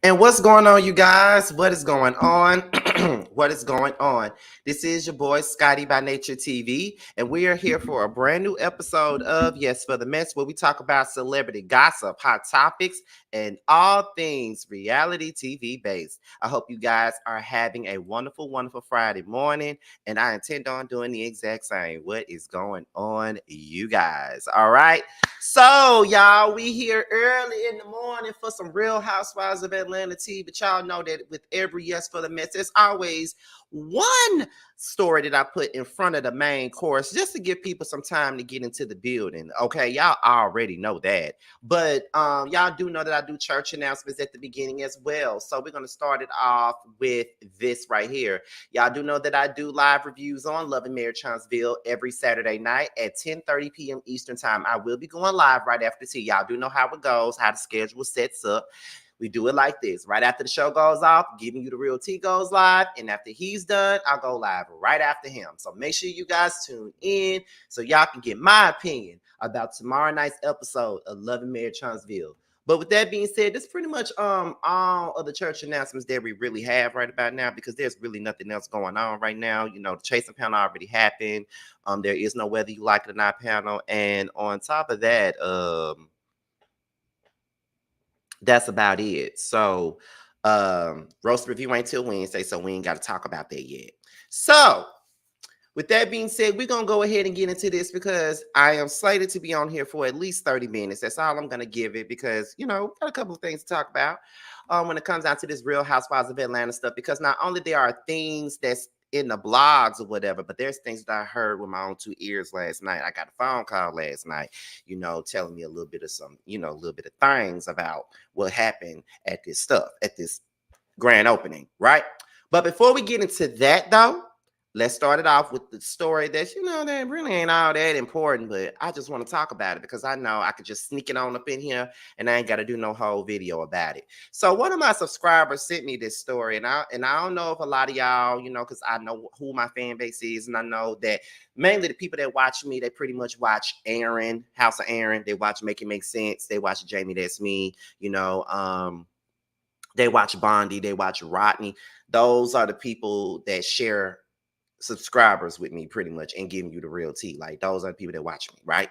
And what's going on, you guys? What is going on? What is going on? This is your boy Scotty by Nature TV, and we are here for a brand new episode of Yes for the Mess, where we talk about celebrity gossip, hot topics, and all things reality TV based. I hope you guys are having a wonderful, wonderful Friday morning, and I intend on doing the exact same. What is going on, you guys? All right. So, y'all, we here early in the morning for some Real Housewives of Atlanta tea. But y'all know that with every Yes for the Mess, there's always one story that I put in front of the main course just to give people some time to get into the building. Okay, y'all already know that. But y'all do know that I do church announcements at the beginning as well. So we're going to start it off with this right here. Y'all do know that I do live reviews on Love and Marriage Huntsville every Saturday night at 10:30 p.m. Eastern Time. I will be going live right after tea. Y'all do know how it goes, how the schedule sets up. We do it like this. Right after the show goes off, Giving You the Real Tea goes live. And after he's done, I'll go live right after him. So make sure you guys tune in so y'all can get my opinion about tomorrow night's episode of Love and Marriage Huntsville. But with that being said, that's pretty much all of the church announcements that we really have right about now, because there's really nothing else going on right now. You know, the chasing panel already happened. There is no Whether You Like It or Not panel. And on top of that, that's about it. So roast review ain't till Wednesday, so we ain't got to talk about that yet. So with that being said, we're going to go ahead and get into this because I am slated to be on here for at least 30 minutes. That's all I'm going to give it because, you know, got a couple of things to talk about when it comes down to this Real Housewives of Atlanta stuff, because not only there are things that's in the blogs or whatever, but there's things that I heard with my own two ears last night. I got a phone call last night, you know, telling me a little bit of some, you know, a little bit of things about what happened at this stuff, at this grand opening, right? But before we get into that, though, let's start it off with the story that, you know, that really ain't all that important, but I just want to talk about it because I know I could just sneak it on up in here and I ain't got to do no whole video about it. So one of my subscribers sent me this story, and I don't know if a lot of y'all, you know, because I know who my fan base is, and I know that mainly the people that watch me, they pretty much watch Aaron, House of Aaron. They watch Make It Make Sense. They watch Jamie That's Me, you know, they watch Bondi, they watch Rodney. Those are the people that share subscribers with me pretty much and giving you the real tea. Like, those are the people that watch me, right?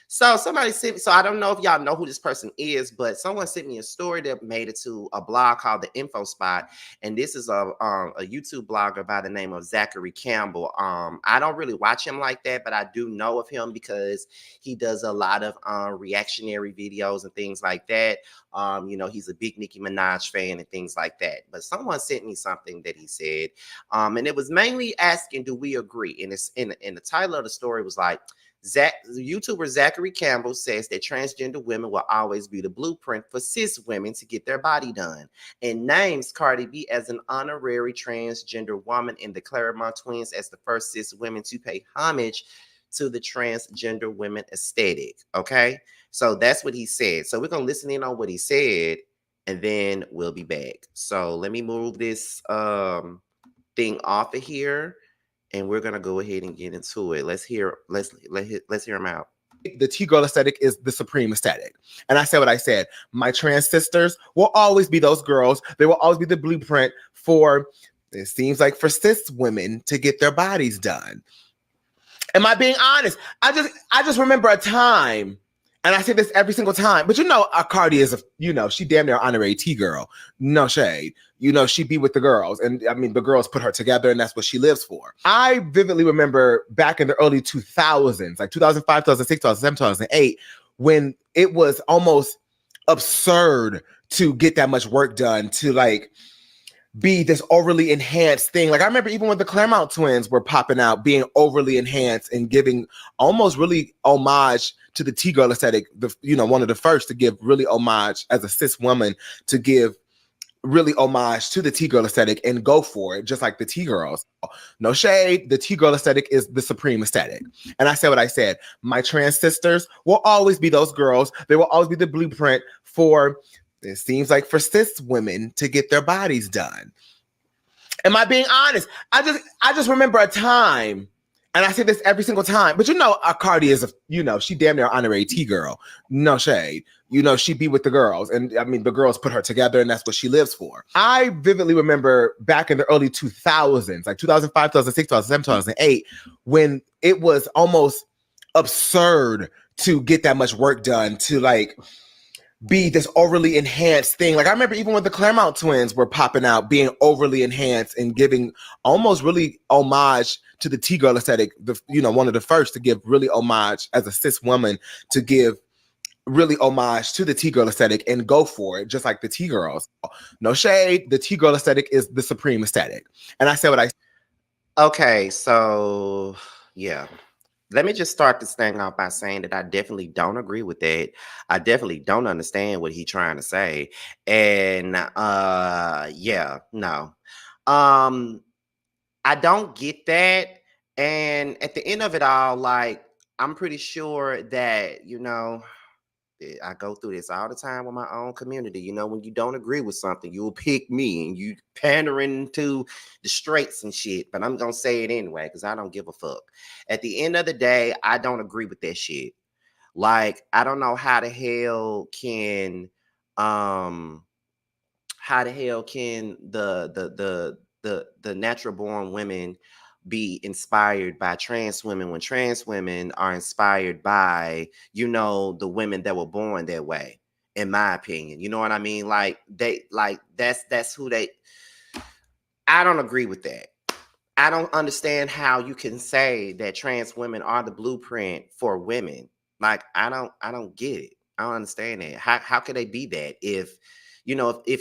So somebody sent, so I don't know if y'all know who this person is, but someone sent me a story that made it to a blog called The Info Spot. And this is a YouTube blogger by the name of Zachary Campbell. I don't really watch him like that, but I do know of him because he does a lot of reactionary videos and things like that. You know, he's a big Nicki Minaj fan and things like that. But someone sent me something that he said, and it was mainly asking, do we agree? And it's in the title of the story was like, the YouTuber Zachary Campbell says that transgender women will always be the blueprint for cis women to get their body done, and names Cardi B as an honorary transgender woman and the Claremont twins as the first cis women to pay homage to the transgender women aesthetic. Okay, so that's what he said. So we're gonna listen in on what he said, and then we'll be back. So let me move this thing off of here. And we're gonna go ahead and get into it. Let's hear him out. The T-girl aesthetic is the supreme aesthetic. And I said what I said. My trans sisters will always be those girls. They will always be the blueprint for, it seems like, for cis women to get their bodies done. Am I being honest? I just remember a time, and I say this every single time, but you know, Cardi is, she damn near honorary T-girl. No shade. You know, she be with the girls. And I mean, the girls put her together and that's what she lives for. I vividly remember back in the early 2000s, like 2005, 2006, 2007, 2008, when it was almost absurd to get that much work done, to like be this overly enhanced thing. Like I remember even when the Claremont twins were popping out, being overly enhanced and giving almost really homage to the T-girl aesthetic. One of the first to give really homage as a cis woman, to give really homage to the T-girl aesthetic and go for it, just like the T-girls. No shade, the T-girl aesthetic is the supreme aesthetic. And I said what I said. My trans sisters will always be those girls. They will always be the blueprint for, it seems like, for cis women to get their bodies done. Am I being honest? I just remember a time, And I say this every single time, but Cardi is she damn near honorary T girl. No shade. She be with the girls. And I mean, the girls put her together and that's what she lives for. I vividly remember back in the early 2000s, like 2005, 2006, 2007, 2008, when it was almost absurd to get that much work done to like be this overly enhanced thing. Like I remember even when the Claremont twins were popping out, being overly enhanced and giving almost really homage to the T-girl aesthetic. One of the first to give really homage as a cis woman to give really homage to the T-girl aesthetic and go for it, just like the T-girls. No shade, the T-girl aesthetic is the supreme aesthetic. And I said what I Okay, so yeah. Let me just start this thing off by saying that I definitely don't agree with that. I definitely don't understand what he's trying to say. And yeah, no. Um I don't get that. And at the end of it all, like I'm pretty sure that, I go through this all the time with my own community. When you don't agree with something, you'll pick me and you pandering to the straights and shit. But I'm gonna say it anyway because I don't give a fuck. At the end of the day, I don't agree with that shit. Like, I don't know how the hell can the natural born women be inspired by trans women when trans women are inspired by the women that were born that way, in my opinion. You know what I mean? Like that's who they. I don't agree with that. I don't understand how you can say that trans women are the blueprint for women. Like I don't get it. I don't understand that. How could they be that if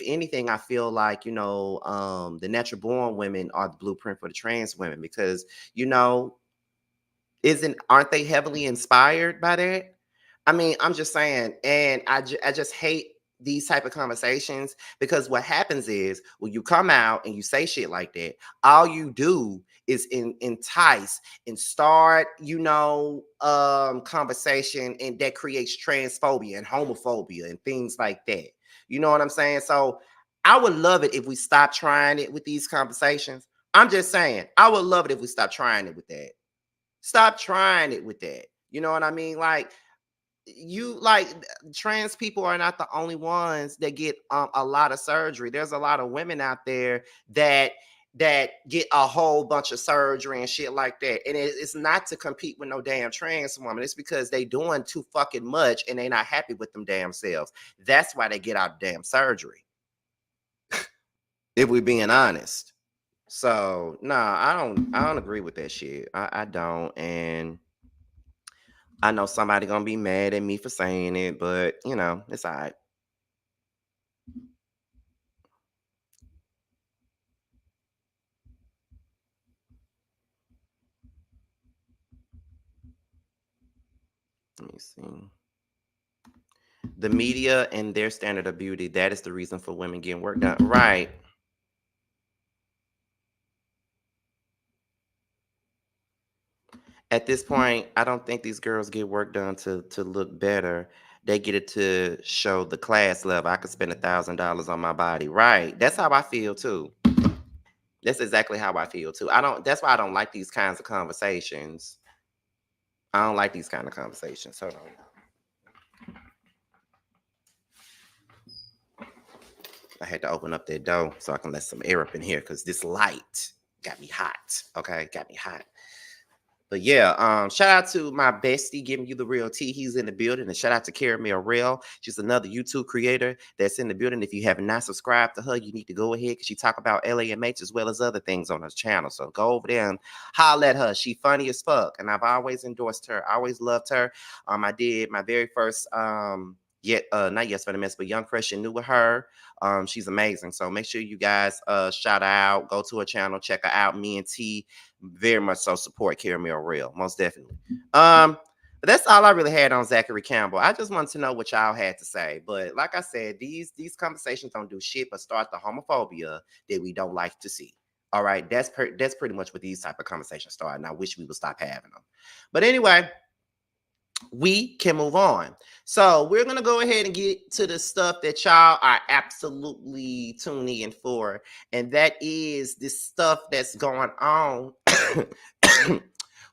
anything, I feel like, the natural born women are the blueprint for the trans women because, aren't they heavily inspired by that? I mean, I'm just saying, and I just hate these type of conversations because what happens is when you come out and you say shit like that, all you do is entice and start, conversation, and that creates transphobia and homophobia and things like that. You know what I'm saying? So I would love it if we stop trying it with these conversations. I'm just saying, I would love it if we stop trying it with that. Stop trying it with that. You know what I mean? Like, trans people are not the only ones that get a lot of surgery. There's a lot of women out there that get a whole bunch of surgery and shit like that. And it's not to compete with no damn trans woman. It's because they doing too fucking much and they not happy with them damn selves. That's why they get out damn surgery. If we're being honest. So nah, I don't agree with that shit. I don't. And I know somebody gonna be mad at me for saying it, but it's all right. Let me see. The media and their standard of beauty, that is the reason for women getting work done. Right. At this point, I don't think these girls get work done to look better. They get it to show the class level. I could spend $1,000 on my body. Right. That's how I feel too. That's exactly how I feel too. That's why I don't like these kinds of conversations. I don't like these kind of conversations. Hold on. I had to open up that door so I can let some air up in here because this light got me hot. Okay, got me hot. But yeah, shout out to my bestie giving you the real tea. He's in the building. And shout out to Caramel Real. She's another YouTube creator that's in the building. If you have not subscribed to her, you need to go ahead because she talk about LAMH as well as other things on her channel. So go over there and holler at her. She funny as fuck. And I've always endorsed her. I always loved her. I did my very first not Yes for the Mess, but Young Fresh and New with her. She's amazing. So make sure you guys shout her out, go to her channel, check her out. Me and T very much so support Caramel Real, most definitely. But that's all I really had on Zachary Campbell. I just wanted to know what y'all had to say. But like I said, these conversations don't do shit but start the homophobia that we don't like to see. All right, that's pretty much what these type of conversations start, and I wish we would stop having them. But anyway, we can move on. So we're going to go ahead and get to the stuff that y'all are absolutely tuning in for. And that is this stuff that's going on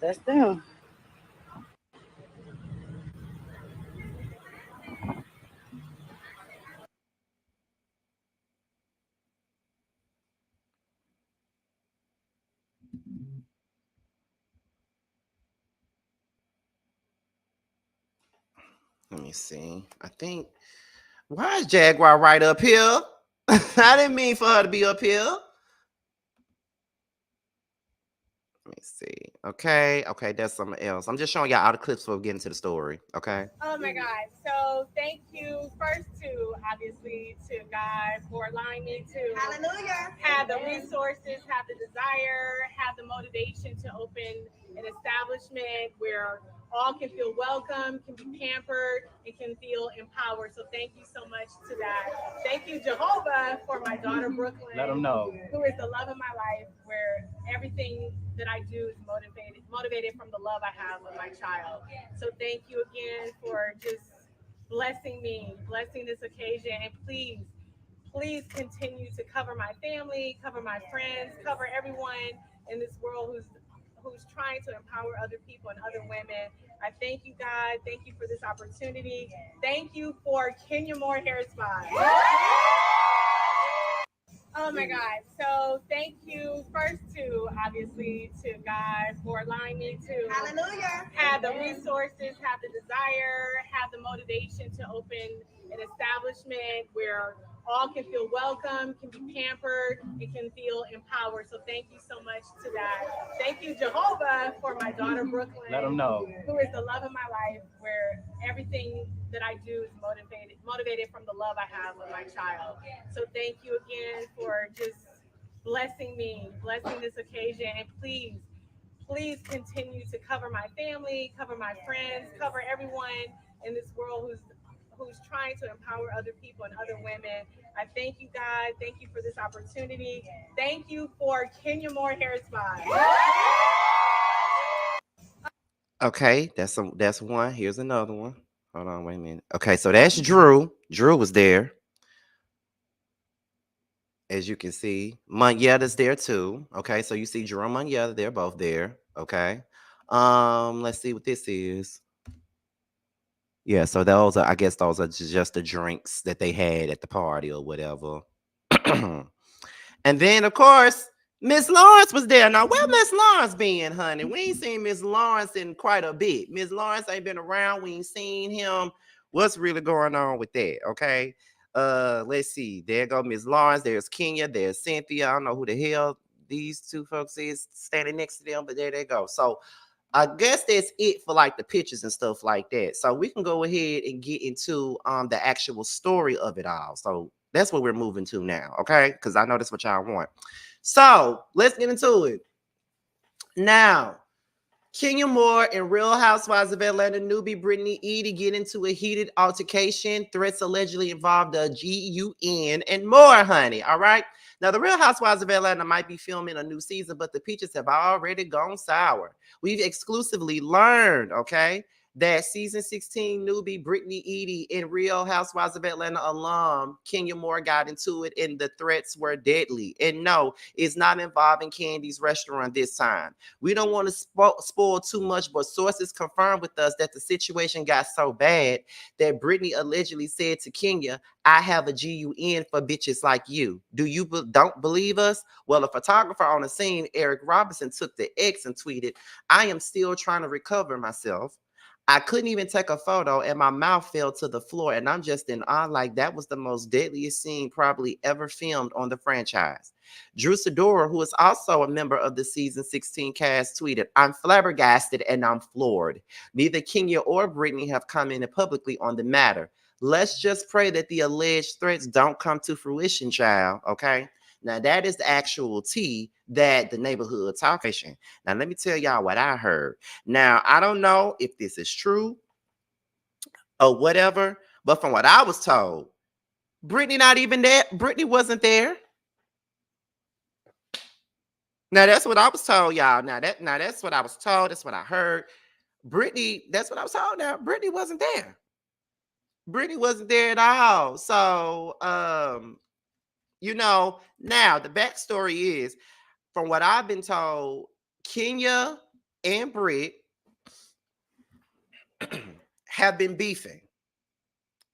That's them. Let me see. I think why is Jaguar right up here? I didn't mean for her to be up here. Let me see. Okay, that's something else. I'm just showing y'all all the clips before we get into the story. Okay. Oh my God. So thank you first to obviously to God for allowing me to Hallelujah. have the resources, have the desire, have the motivation to open an establishment where all can feel welcome, can be pampered, and can feel empowered. So thank you so much to that. Thank you, Jehovah, for my daughter Brooklyn. Let them know. Who is the love of my life, where everything that I do is motivated from the love I have with my child. So thank you again for just blessing me, blessing this occasion, and please continue to cover my family, cover my friends, cover everyone in this world who's trying to empower other people and other women. I thank you, God. Thank you for this opportunity. Thank you for Kenya Moore Hair Spa. Oh my God. So thank you first to obviously to God for allowing me to Hallelujah. have the resources, have the desire, have the motivation to open an establishment where all can feel welcome, can be pampered, and can feel empowered. So thank you so much to that. Thank you, Jehovah, for my daughter Brooklyn. Let them know. Who is the love of my life, where everything that I do is motivated from the love I have with my child. So thank you again for just blessing me, blessing this occasion, and please continue to cover my family, cover my friends, cover everyone in this world who's trying to empower other people and other women. I thank you, God. Thank you for this opportunity. Thank you for Kenya Moore Hair Spa. Okay, that's one. Here's another one. Hold on, wait a minute. Okay, so that's Drew. Drew was there. As you can see, Monyetta's there too. Okay, so you see Drew and Monyetta, they're both there. Okay. Let's see what this is. Yeah, so those are, I guess those are just the drinks that they had at the party or whatever. And then, of course, Miss Lawrence was there. Now, where Miss Lawrence been, honey? We ain't seen Miss Lawrence in quite a bit. Miss Lawrence ain't been around. We ain't seen him. What's really going on with that? Okay. Let's see. There go Miss Lawrence. There's Kenya. There's Cynthia. I don't know who the hell these two folks is standing next to them, but there they go. So I guess that's it for like the pictures and stuff like that. So we can go ahead and get into the actual story of it all. So that's what we're moving to now, okay? Because I know that's what y'all want. So let's get into it. Now, Kenya Moore and Real Housewives of Atlanta newbie Brittany Eady get into a heated altercation. Threats allegedly involved a GUN and more, honey. All right. Now, the Real Housewives of Atlanta might be filming a new season, but the peaches have already gone sour. We've exclusively learned, okay, that season 16 newbie Brittany Eady and Real Housewives of Atlanta alum Kenya Moore got into it, and the threats were deadly. And no, it's not involving Candy's restaurant this time. We don't want to spoil too much, but sources confirmed with us that the situation got so bad that Brittany allegedly said to Kenya, "I have a GUN for bitches like you. Do you don't believe us?" Well, a photographer on the scene, Eric Robinson, took the X and tweeted, "I am still trying to recover myself. I couldn't even take a photo and my mouth fell to the floor, and I'm just in awe, like that was the most deadliest scene probably ever filmed on the franchise." Drew Sidora, who is also a member of the season 16 cast, tweeted, "I'm flabbergasted and I'm floored. Neither Kenya or Brittany have commented publicly on the matter. Let's just pray that the alleged threats don't come to fruition, child." Okay. Now that is the actual tea that the neighborhood talking. Now let me tell y'all what I heard. Now I don't know if this is true or whatever, but from what I was told, Brittany not even there. Brittany wasn't there. Now that's what I was told, y'all. Now that's what I was told. That's what I heard. Brittany, that's what I was told. Now Brittany wasn't there. Brittany wasn't there at all. So now the backstory is, from what I've been told, Kenya and Brit have been beefing.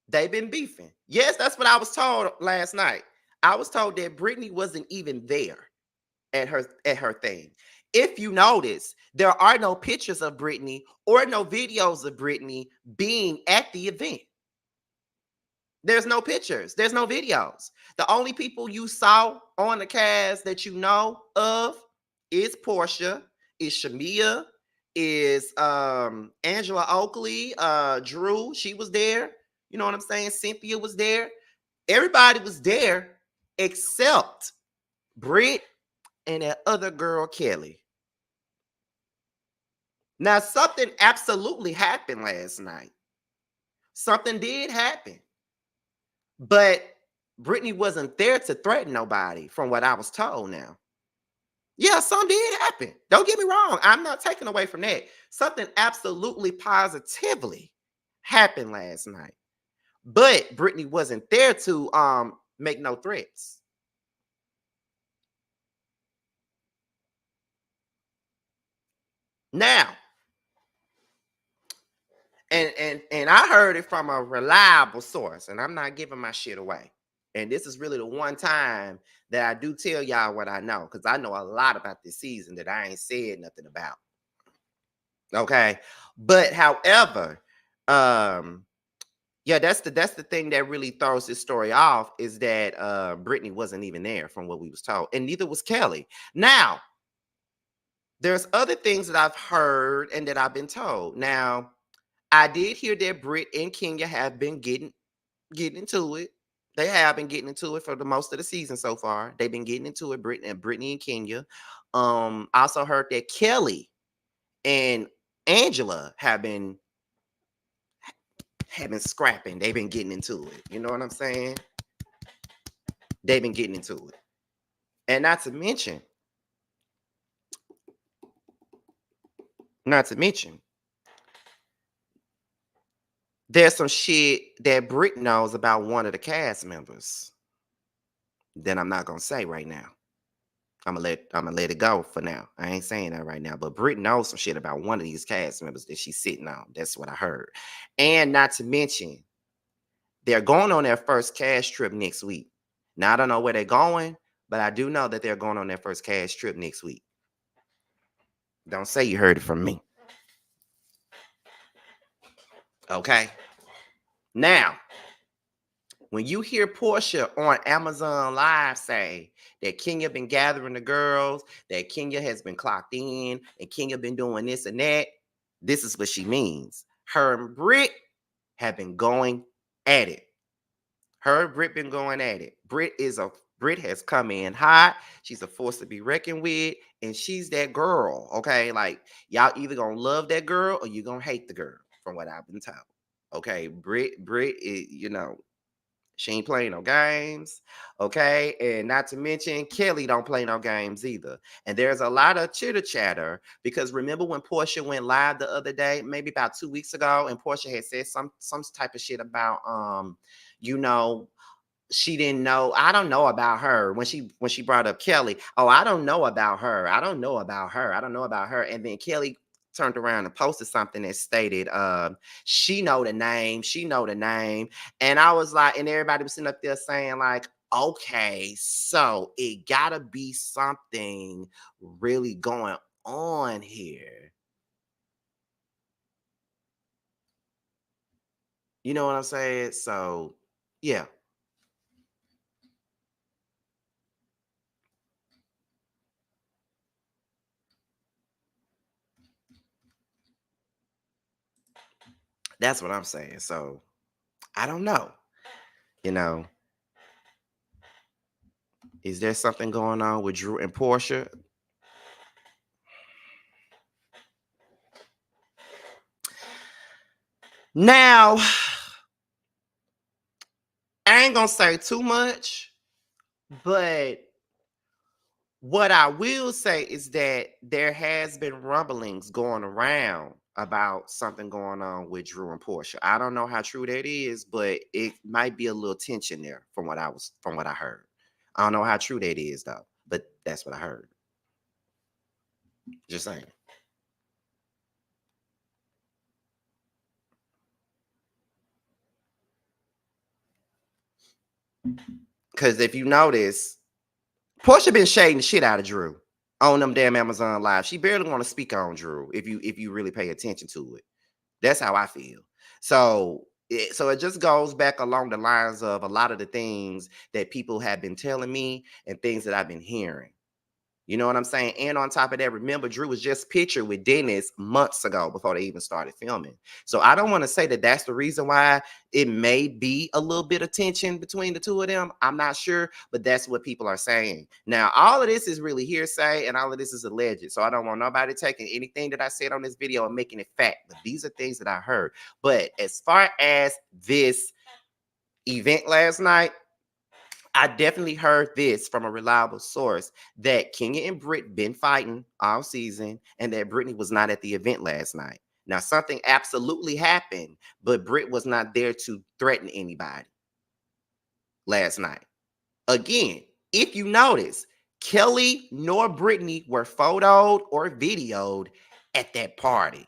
They've been beefing. Yes, that's what I was told last night. I was told that Brittany wasn't even there at her thing. if you notice, there are no pictures of Brittany or no videos of Brittany being at the event. There's no pictures. There's no videos. The only people you saw on the cast that you know of is Portia, is Shamia, is Angela Oakley, Drew, she was there. You know what I'm saying? Cynthia was there. Everybody was there except Brit and that other girl, Kelly. Now, something absolutely happened last night. Something did happen. But Brittany wasn't there to threaten nobody, from what I was told now. Yeah, something did happen. Don't get me wrong. I'm not taking away from that. Something absolutely positively happened last night. But Brittany wasn't there to make no threats. Now, and I heard it from a reliable source, and I'm not giving my shit away. And this is really the one time that I do tell y'all what I know, because I know a lot about this season that I ain't said nothing about. Okay. But however, yeah, that's the thing that really throws this story off, is that Brittany wasn't even there from what we was told, and neither was Kelly. Now, there's other things that I've heard and that I've been told. Now, I did hear that Brit and Kenya have been getting into it. They have been getting into it for the most of the season so far. They've been getting into it, Brittany and Kenya. I also heard that Kelly and Angela have been scrapping. They've been getting into it. You know what I'm saying? They've been getting into it. And not to mention, there's some shit that Brit knows about one of the cast members that I'm not gonna say right now. I'm gonna let it go for now. I ain't saying that right now, but Brit knows some shit about one of these cast members that she's sitting on. That's what I heard. And not to mention, they're going on their first cast trip next week. Now, I don't know where they're going, but I do know that they're going on their first cast trip next week. Don't say you heard it from me. Okay. Now, when you hear Portia on Amazon Live say that Kenya been gathering the girls, that Kenya has been clocked in, and Kenya been doing this and that, this is what she means. Her and Brit have been going at it. Her and Brit been going at it. Brit has come in hot. She's a force to be reckoned with, and she's that girl. Okay, like y'all either gonna love that girl or you gonna hate the girl, from what I've been told. Okay, Brit is, she ain't playing no games, okay? And not to mention, Kelly don't play no games either. And there's a lot of chitter chatter, because remember when Portia went live the other day, maybe about 2 weeks ago, and Portia had said some type of shit about she didn't know. I don't know about her when she brought up Kelly. Oh, I don't know about her. I don't know about her. I don't know about her. And then Kelly turned around and posted something that stated, she know the name. She know the name. And I was like, and everybody was sitting up there saying like, okay, so it gotta be something really going on here. You know what I'm saying? So, yeah. That's what I'm saying. So, I don't know. You know, is there something going on with Drew and Portia? Now, I ain't gonna say too much, but what I will say is that there has been rumblings going around about something going on with Drew and Portia. I don't know how true that is, but it might be a little tension there from what I heard. I don't know how true that is though, but that's what I heard. Just saying. Because if you notice, Portia been shading the shit out of Drew. on them damn Amazon Live. She barely want to speak on Drew if you really pay attention to it. That's how I feel. So it just goes back along the lines of a lot of the things that people have been telling me and things that I've been hearing. You know what I'm saying? And on top of that, remember, Drew was just pictured with Dennis months ago before they even started filming. So I don't want to say that that's the reason why it may be a little bit of tension between the two of them. I'm not sure, but that's what people are saying. Now, all of this is really hearsay and all of this is alleged. So I don't want nobody taking anything that I said on this video and making it fact. But these are things that I heard. But as far as this event last night, I definitely heard this from a reliable source that Kenya and Brit been fighting all season and that Brittany was not at the event last night. Now, something absolutely happened, but Brit was not there to threaten anybody last night. Again, if you notice, Kelly nor Brittany were photoed or videoed at that party.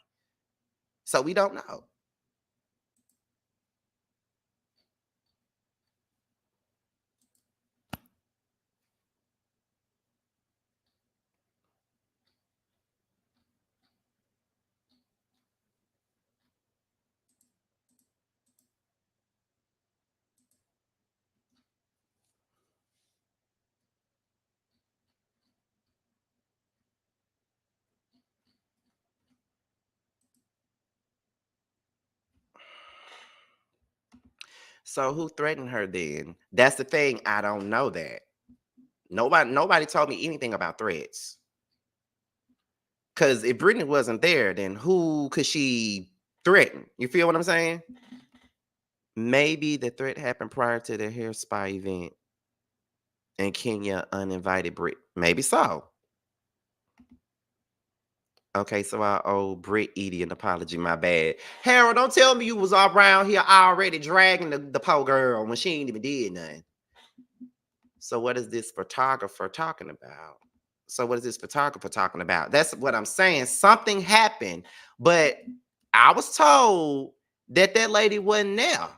So we don't know. So who threatened her then? That's the thing. I don't know that. Nobody told me anything about threats. Because if Brittany wasn't there, then who could she threaten? You feel what I'm saying? Maybe the threat happened prior to the hair spy event and Kenya uninvited Brit. Maybe so. Okay, so I owe Brit Eady an apology. My bad. Harold, don't tell me you was all around here already dragging the poor girl when she ain't even did nothing. So what is this photographer talking about? That's what I'm saying. Something happened, but I was told that that lady wasn't there.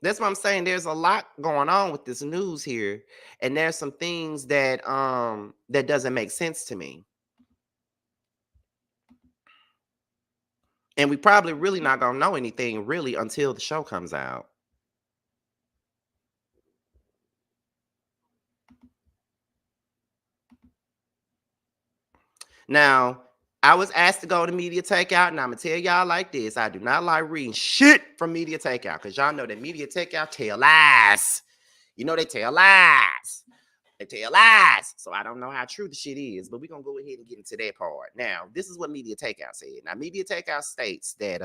That's what I'm saying. There's a lot going on with this news here, and there's some things that doesn't make sense to me. And we probably really not gonna know anything really until the show comes out. Now, I was asked to go to Media Takeout, and I'm gonna tell y'all like this: I do not like reading shit from Media Takeout because y'all know that Media Takeout tell lies. You know they tell lies. They tell lies. So I don't know how true the shit is, but we're gonna go ahead and get into that part. Now, this is what Media Takeout said. Now, Media Takeout states that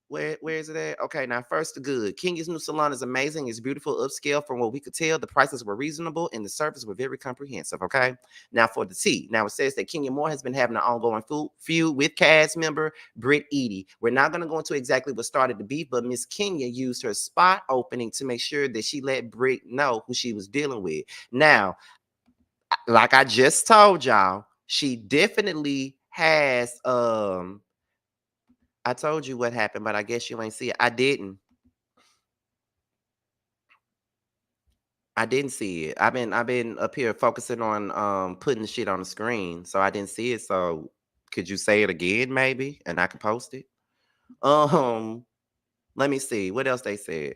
where is it at? Okay, now first the good. Kenya's new salon is amazing. It's beautiful, upscale. From what we could tell, the prices were reasonable and the service were very comprehensive. Okay, now for the tea. Now it says that Kenya Moore has been having an ongoing feud with cast member Brit Eady. We're not going to go into exactly what started the beef, but Miss Kenya used her spot opening to make sure that she let Brit know who she was dealing with. Now, like I just told y'all, she definitely has I told you what happened, but I guess you ain't see it. I didn't. I didn't see it. I've been up here focusing on putting the shit on the screen, so I didn't see it. So could you say it again, maybe, and I could post it? Um, Let me see what else they said.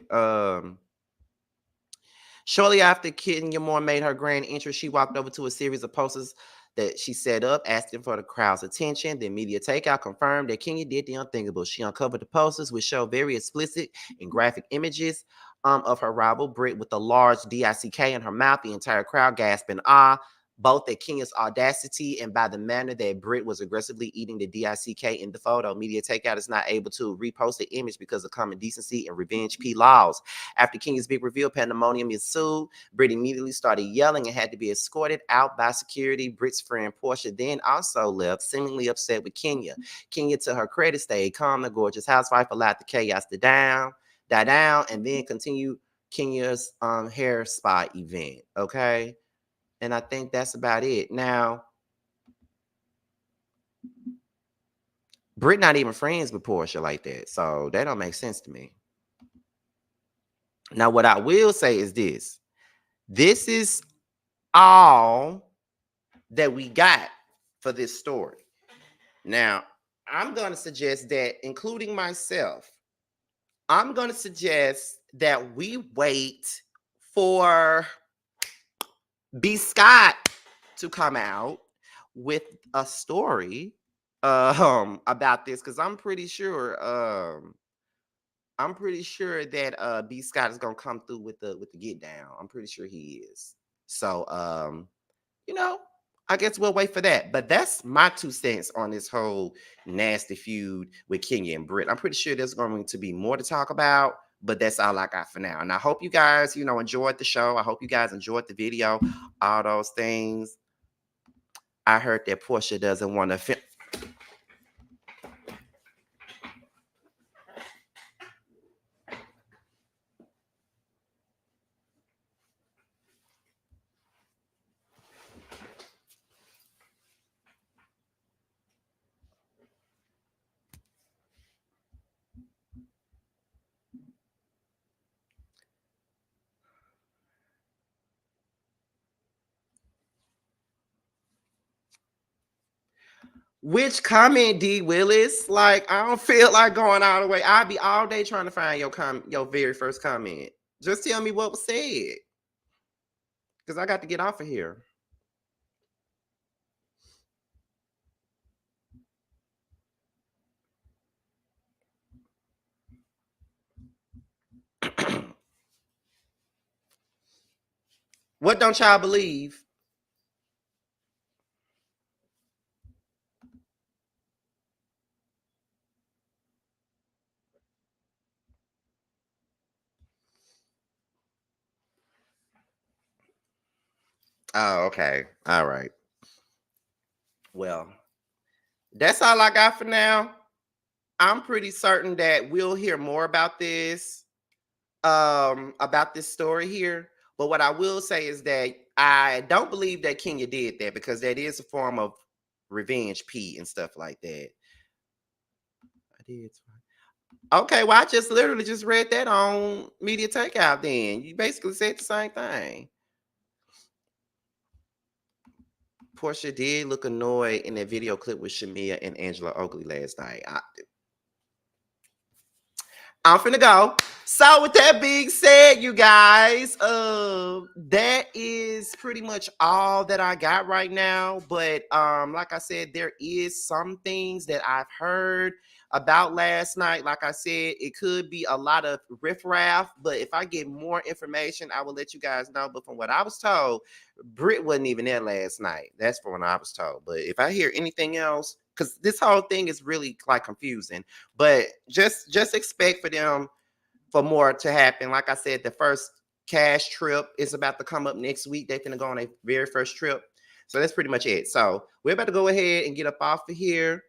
Shortly after Kenya Moore made her grand entrance, she walked over to a series of posters that she set up, asking for the crowd's attention. Then Media Takeout confirmed that Kenya did the unthinkable. She uncovered the posters, which show very explicit and graphic images of her rival Brit with a large DICK in her mouth. The entire crowd gasped in awe, both at Kenya's audacity and by the manner that Brit was aggressively eating the DICK in the photo. Media Takeout is not able to repost the image because of common decency and revenge P laws. After Kenya's big reveal, pandemonium ensued. Brit immediately started yelling and had to be escorted out by security. Brit's friend Portia then also left, seemingly upset with Kenya. Kenya, to her credit, stayed calm. The gorgeous housewife allowed the chaos to die down, and then continued Kenya's hair spa event. Okay. And I think that's about it. Now, Brit not even friends with Portia like that. So that don't make sense to me. Now, what I will say is this. This is all that we got for this story. Now, I'm going to suggest that, including myself, I'm going to suggest that we wait for B. Scott to come out with a story about this, because I'm pretty sure that B. Scott is gonna come through with the get down. I'm pretty sure he is. So you know, I guess we'll wait for that. But that's my 2 cents on this whole nasty feud with Kenya and Brit. I'm pretty sure there's going to be more to talk about, but that's all I got for now. And I hope you guys, enjoyed the show. I hope you guys enjoyed the video, all those things. I heard that Portia doesn't want to film. Which comment, D Willis? Like, I don't feel like going all the way. I'll be all day trying to find your very first comment. Just tell me what was said, because I got to get off of here. What don't y'all believe? Oh, okay. All right. Well, that's all I got for now. I'm pretty certain that we'll hear more about this story here. But what I will say is that I don't believe that Kenya did that, because that is a form of revenge, P, and stuff like that. I did. Okay, well, I just literally just read that on Media Takeout. Then you basically said the same thing. Portia did look annoyed in that video clip with Shamia and Angela Oakley last night. I'm finna go. So with that being said, you guys, that is pretty much all that I got right now. But like I said, there is some things that I've heard about last night. Like I said, it could be a lot of riffraff, but if I get more information, I will let you guys know. But from what I was told, Brit wasn't even there last night. That's from what I was told. But if I hear anything else, because this whole thing is really like confusing, but just expect for more to happen. Like I said, the first cash trip is about to come up next week. They're gonna go on a very first trip. So that's pretty much it. So we're about to go ahead and get up off of here.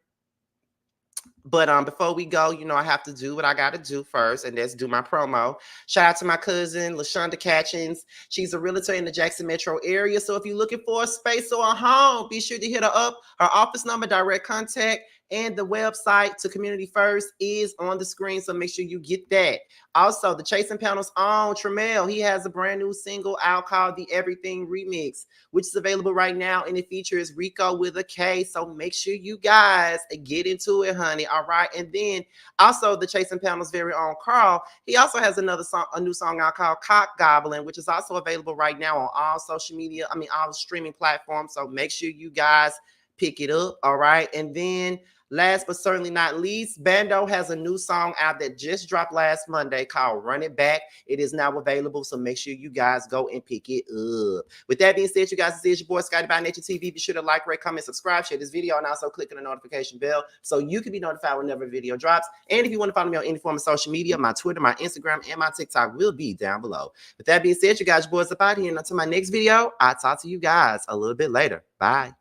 But before we go, I have to do what I got to do first, and that's do my promo. Shout out to my cousin, LaShonda Catchins. She's a realtor in the Jackson metro area. So if you're looking for a space or a home, be sure to hit her up. Her office number, direct contact, and the website to Community First is on the screen, so make sure you get that. Also, the Chasing Panels on Tremel, he has a brand new single out called The Everything Remix, which is available right now, and it features Rico with a K, so make sure you guys get into it, honey, all right? And then, also, the Chasing Panels' very own Carl, he also has a new song out called Cock Goblin, which is also available right now on all social media, all streaming platforms, so make sure you guys pick it up, all right? And then, last but certainly not least, Bando has a new song out that just dropped last Monday called Run It Back. It is now available, so make sure you guys go and pick it up. With that being said, you guys, this is your boy Scotty by Nature TV. Be sure to like, rate, comment, subscribe, share this video, and also click on the notification bell so you can be notified whenever a video drops. And if you want to follow me on any form of social media, my Twitter, my Instagram, and my TikTok will be down below. With that being said, you guys, boys, up out here. And until my next video, I'll talk to you guys a little bit later. Bye.